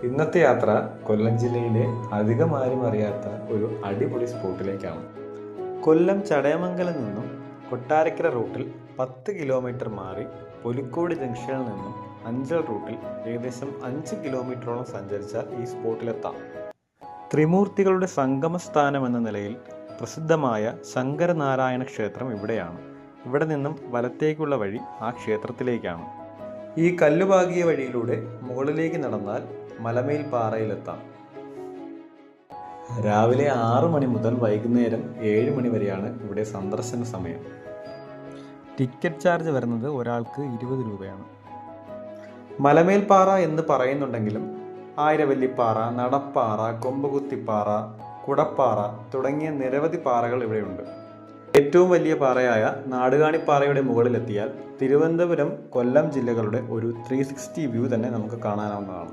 ഇന്നത്തെ യാത്ര കൊല്ലം ജില്ലയിലെ അധികം ആരും അറിയാത്ത ഒരു അടിപൊളി സ്പോട്ടിലേക്കാണ്. കൊല്ലം ചടയമംഗലം നിന്നും കൊട്ടാരക്കര റൂട്ടിൽ 10 കിലോമീറ്റർ മാറി പുലിക്കോട് ജംഗ്ഷനിൽ നിന്നും അഞ്ചൽ റൂട്ടിൽ ഏകദേശം 5 കിലോമീറ്ററോളം സഞ്ചരിച്ചാൽ ഈ സ്പോട്ടിലെത്താം. ത്രിമൂർത്തികളുടെ സംഗമസ്ഥാനം എന്ന നിലയിൽ പ്രസിദ്ധമായ ശങ്കരനാരായണ ക്ഷേത്രം ഇവിടെയാണ്. ഇവിടെ നിന്നും വലത്തേക്കുള്ള വഴി ആ ക്ഷേത്രത്തിലേക്കാണ്. ഈ കല്ലുപാകിയ വഴിയിലൂടെ മുകളിലേക്ക് നടന്നാൽ മലമേൽ പാറയിലെത്താം. രാവിലെ 6 മണി മുതൽ വൈകുന്നേരം 7 മണി വരെയാണ് ഇവിടെ സന്ദർശന സമയം. ടിക്കറ്റ് ചാർജ് വരുന്നത് ഒരാൾക്ക് 20 രൂപയാണ്. മലമേൽപ്പാറ എന്ന് പറയുന്നുണ്ടെങ്കിലും ആയിരവല്ലിപ്പാറ, നടപ്പാറ, കൊമ്പകുത്തിപ്പാറ, കുടപ്പാറ തുടങ്ങിയ നിരവധി പാറകൾ ഇവിടെയുണ്ട്. ഏറ്റവും വലിയ പാറയായ നാടുകാണിപ്പാറയുടെ മുകളിലെത്തിയാൽ തിരുവനന്തപുരം, കൊല്ലം ജില്ലകളുടെ ഒരു 360 വ്യൂ തന്നെ നമുക്ക് കാണാനാവുന്നതാണ്.